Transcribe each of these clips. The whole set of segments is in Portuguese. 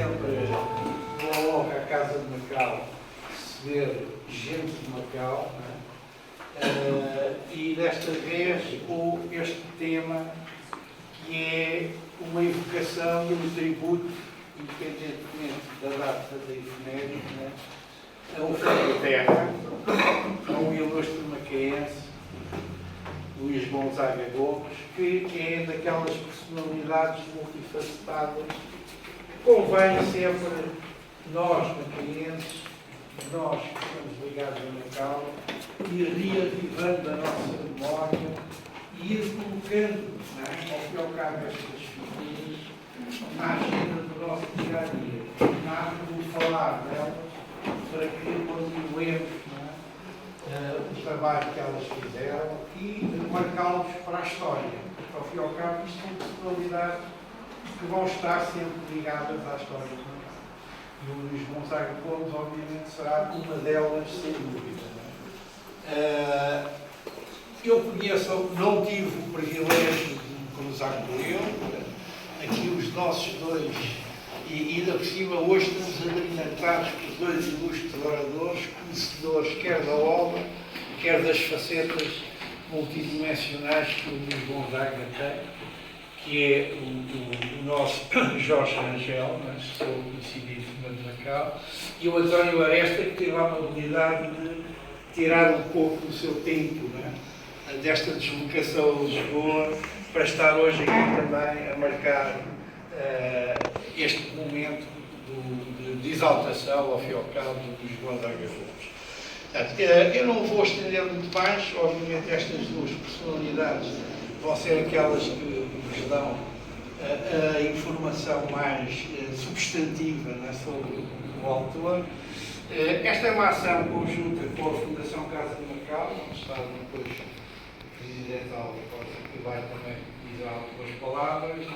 sempre vou logo à Casa de Macau receber gente de Macau, e desta vez este tema que é uma evocação e um tributo, independentemente da data da efeméride, a um filho da terra, a um ilustre macaense, Luís Gonzaga Gomes, que é daquelas personalidades multifacetadas. Convém sempre nós, macaenses, nós que estamos ligados a Macau, ir reavivando a nossa memória e ir colocando, ao fim e ao cabo, estas figuras na agenda do nosso dia-a-dia, na arte de falar delas, para que continuemos o trabalho que elas fizeram e marcá-los para a história. Porque, ao fim e ao cabo, isto são personalidades que vão estar sempre ligadas à história de Macau. E o Luís Gonzaga Gomes, obviamente, será uma delas, sem dúvida. Eu conheço, não tive o privilégio de me cruzar com ele, aqui os nossos dois, e ainda por cima hoje estamos alimentados por dois ilustres oradores, conhecedores quer da obra, quer das facetas multidimensionais que o Luís Gonzaga tem, que é o nosso Jorge Rangel, sou conhecidíssimo de Macau, e o António Aresta, que teve a amabilidade de tirar um pouco do seu tempo, desta deslocação a Lisboa, para estar hoje aqui também a marcar este momento de exaltação, ao fim e ao cabo, dos Gonzaga Gomes. Eu não vou estender muito mais, obviamente estas duas personalidades vão ser aquelas que vos dão a informação mais substantiva sobre o autor. Esta é uma ação conjunta com a Fundação Casa de Macau, onde está depois o Presidente Álvaro Costa, que vai também dizer algumas palavras.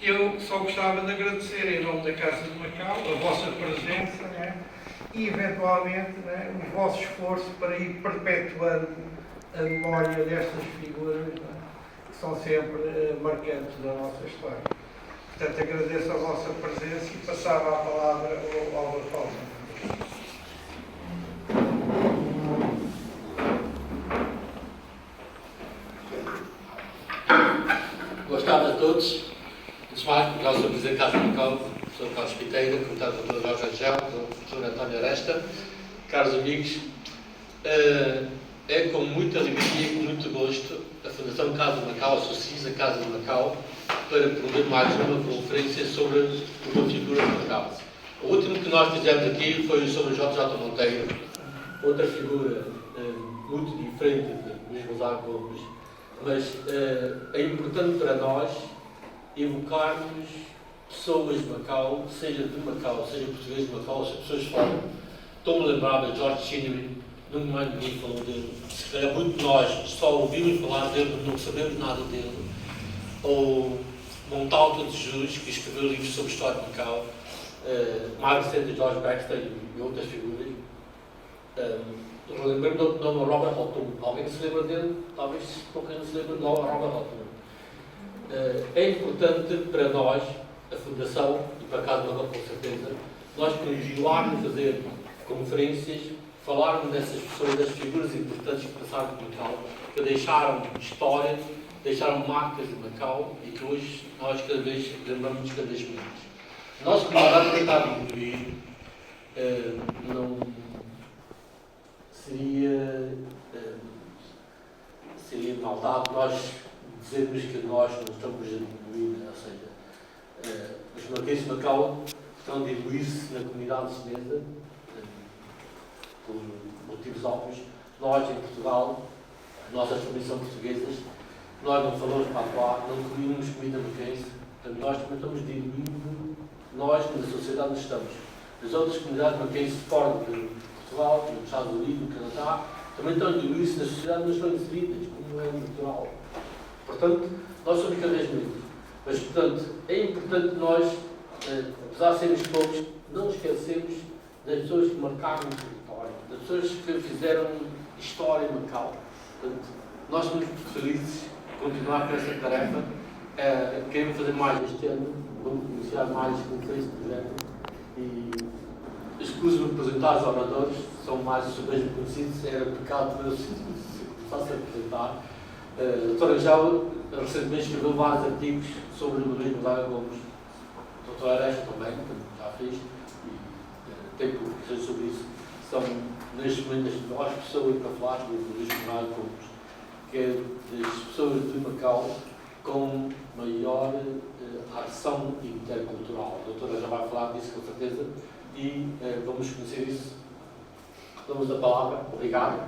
Eu só gostava de agradecer, em nome da Casa de Macau, a vossa presença e, eventualmente, o vosso esforço para ir perpetuando a memória destas figuras, que são sempre marcantes da nossa história. Portanto, agradeço a vossa presença e passava a palavra ao Álvaro Costa. Boas tardes a todos. Antes de mais, já sou o Presidente da Casa de Macau, sou Carlos Piteira, comentado pelo Dr. Jorge Rangel, pelo Dr. António Aresta. Caros amigos, é com muita alegria e com muito gosto a Fundação Casa de Macau associa a Casa de Macau para promover mais uma conferência sobre uma figura de Macau. O último que nós fizemos aqui foi sobre J. Monteiro, outra figura muito diferente de Luís Gonzaga Gomes, mas é importante para nós evocarmos pessoas de Macau, seja de Macau, seja português de Macau, seja pessoas de fora. Estou-me a lembrar de George Chinnery, nunca mais ninguém falou dele. Se calhar muito de nós só ouvimos falar dele, não sabemos nada dele. Ou Montalto de Jesus, que escreveu livros sobre a história de Macau. Margaret de George Baxter e outras figuras. Lembrei-me do nome Robert Houghton. Alguém se lembra dele? Talvez pouca gente se lembra de Robert Houghton. É importante para nós, a Fundação, e para a Casa de Macau com certeza, nós continuarmos a fazer conferências, falarmos dessas pessoas, das figuras importantes que passaram por Macau, que deixaram história, deixaram marcas de Macau e que hoje nós cada vez lembramos cada vez menos. Nossa comunidade tentar diminuir não seria maldade nós dizermos que nós não estamos a diminuir, ou seja, os macaenses de Macau estão a diluir-se na comunidade chinesa por motivos óbvios. Nós, em Portugal, as nossas famílias são portuguesas, nós não falamos patuá, não comemos comida macaense, portanto nós também estamos diluindo, nós, na sociedade, onde estamos. As outras comunidades macaenses fora de Portugal, nos Estados Unidos, no Canadá, também estão a diluir-se na sociedade, mas estão inseridas, como é natural. Portanto, nós somos cada vez menos. Mas, portanto, é importante nós, apesar de sermos poucos, não esquecermos das pessoas que marcaram o território, das pessoas que fizeram história em Macau. Portanto, nós somos muito felizes de continuar com essa tarefa. Queremos fazer mais este ano, vamos iniciar mais com este projeto e escuso-me apresentar os oradores, são mais os mesmo conhecidos, era pecado para eu se começasse a apresentar. A doutora Angel recentemente escreveu vários artigos sobre o Luís Gonzaga Gomes. A doutora Aresta também, que já fiz, e tem publicações sobre isso. São, neste momento, as melhores pessoas para falar do Luís Gonzaga Gomes, que é das pessoas de Macau com maior ação intercultural. A doutora já vai falar disso, com certeza, e vamos conhecer isso. Damos a palavra. Obrigado.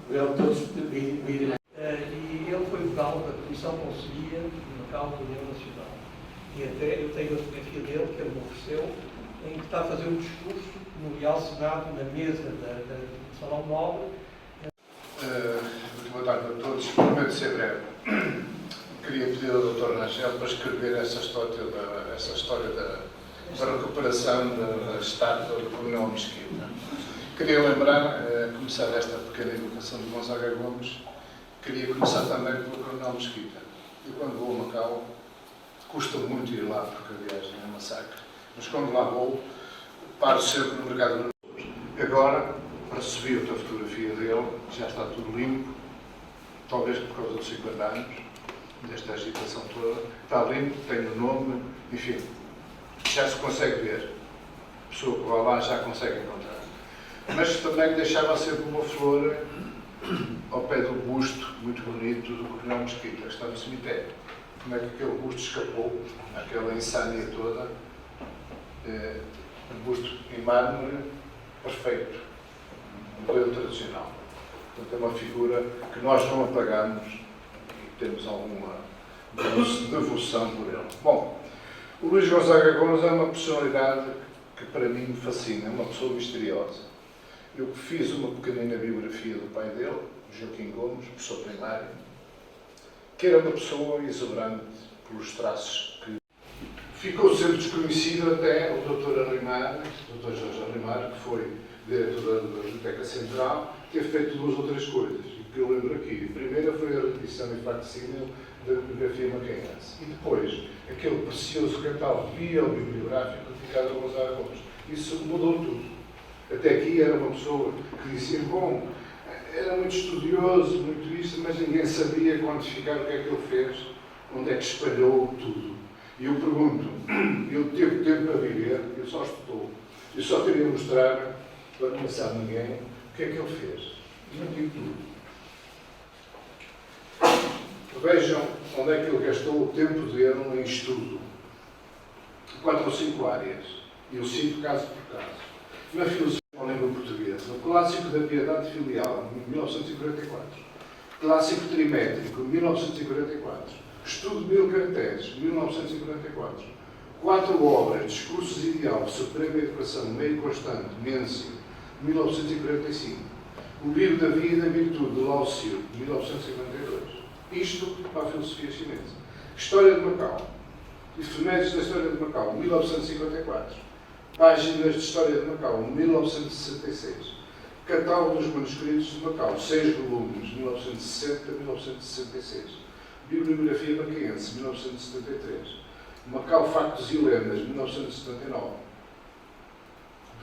Obrigado a todos por virem. E ele foi vogal da Comissão Conselhia de Macau da União Nacional. E até eu tenho a fotografia dele que ele me ofereceu, em que está a fazer um discurso no Real Senado, na mesa do Salão Nobre. Muito boa tarde a todos. Prometo ser breve. Queria pedir ao Dr. Rangel para escrever essa história da recuperação da estátua do Coronel Mesquita. Queria lembrar, começar esta pequena educação de Gonzaga Gomes, queria começar também pelo Coronel Mesquita. E quando vou a Macau, custa muito ir lá, porque a viagem é um massacre. Mas quando lá vou, paro sempre no Mercado de Flores. Agora, para subir outra fotografia dele, já está tudo limpo, talvez por causa dos 50 anos, desta agitação toda. Está limpo, tem o nome, enfim, já se consegue ver. A pessoa que vai lá já consegue encontrar. Mas também deixava sempre uma flor ao pé do busto muito bonito do Coronel Mesquita, que está no cemitério. Como é que aquele busto escapou, aquela insânia toda? Um busto em mármore perfeito, um modelo tradicional. Portanto, é uma figura que nós não apagamos e temos alguma devoção por ele. Bom, o Luís Gonzaga Gomes é uma personalidade que para mim me fascina, é uma pessoa misteriosa. Eu fiz uma pequenina biografia do pai dele, Joaquim Gomes, professor primário, que era uma pessoa exuberante pelos traços que... Ficou sempre desconhecido até o Dr. Arrimar, o Dr. Jorge Arrimar, que foi diretor da Biblioteca Central, ter feito 2 ou 3 coisas, que eu lembro aqui. A primeira foi a reedição em facsímil da bibliografia macaense. E depois, aquele precioso catálogo biobibliográfico dedicado a Gonzaga Gomes. Isso mudou tudo. Até aqui era uma pessoa que dizia, bom, era muito estudioso, muito isso, mas ninguém sabia quantificar o que é que ele fez, onde é que espalhou tudo. E eu pergunto, ele teve tempo para viver, ele só estudou. Eu só queria mostrar, para não pensar ninguém, o que é que ele fez. Não digo tudo. Vejam onde é que ele gastou o tempo dele em estudo. 4 ou 5 áreas. E eu cito caso por caso. Na filosofia da língua portuguesa, o clássico da piedade filial, em 1944. Clássico trimétrico, 1944. Estudo de 1000 caracteres, 1944. 4 obras, Discursos Ideal, Suprema Educação, Meio Constante, Mêncio, 1945. O Livro da Vida e da Virtude, de Lao Tzu, 1952. Isto para a filosofia chinesa. História de Macau. Efemérides da História de Macau, 1954. Páginas de História de Macau, 1966. Catálogo dos Manuscritos de Macau, 6 volumes, 1960 a 1966. Bibliografia Macaense, 1973. Macau, Factos e Lendas, 1979.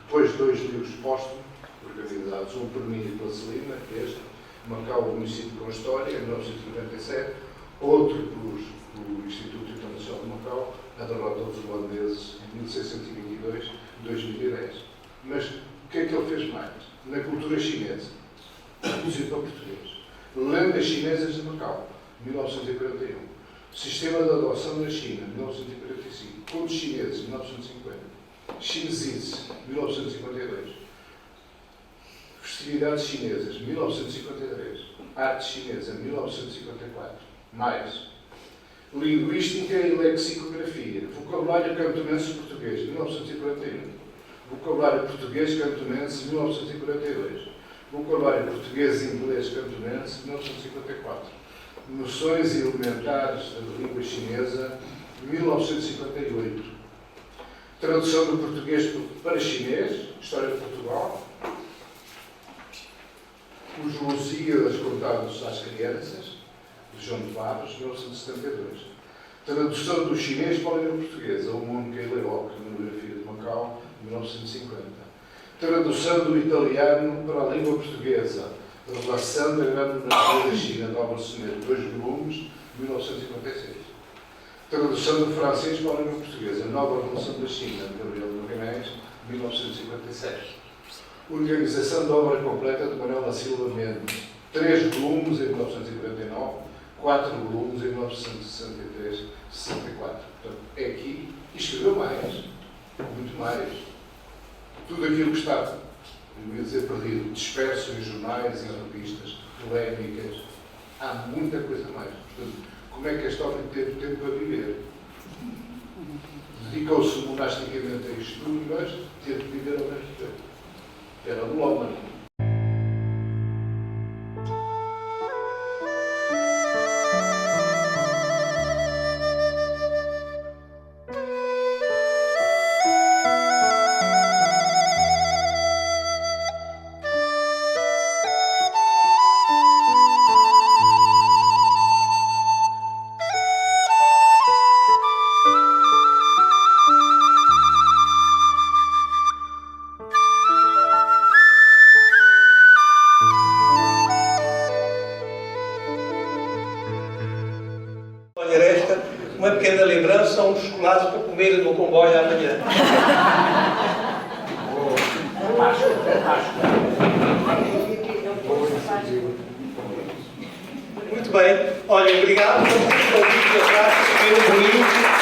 Depois 2 livros póstumos, organizados, um por mim e pela Celina, este, Macau, o Município com História, 1997, outro pelo Instituto Internacional de Macau, a derrota dos holandeses, em 1622, 2010. Mas o que é que ele fez mais? Na cultura chinesa, traduzido para português. Lendas chinesas de Macau, 1941. Sistema de adoção na China, 1945. Contos chineses, 1950. Chinesices, 1952. Festividades chinesas, 1953. Arte chinesa, 1954. Mais. Linguística e lexicografia. Vocabulário cantonense português, 1941. Vocabulário português cantonense, 1942. Vocabulário português e inglês cantonense, 1954. Noções elementares da língua chinesa, 1958. Tradução do português para chinês, História de Portugal. Os Lusíadas contados às crianças, de João de Barros, 1972. Tradução do chinês para a língua portuguesa, o Mundo que Leó, Criminologia de Macau, 1950. Tradução do italiano para a língua portuguesa, Relação da Grande Monarquia da China, Nova Soneto, 2 volumes, 1956. Tradução do francês para a língua portuguesa, Nova Revolução da China, de Gabriel Magalhães, 1957. Organização da obra completa de Manuel da Silva Mendes, 3 volumes em 1949, 4 volumes em 1963, 64. Portanto, é aqui e escreveu mais, muito mais. Tudo aquilo que está, eu ia dizer perdido, disperso em jornais, em revistas, polémicas, há muita coisa mais. Portanto, como é que este homem teve tempo para viver? Dedicou-se monasticamente a isto tudo, mas teve que viver ao mesmo tempo. Era melómano. Uma pequena lembrança, um chocolate para comer no comboio amanhã. Muito bem. Olha, obrigado por ter ouvido a praça, comer um bolinho.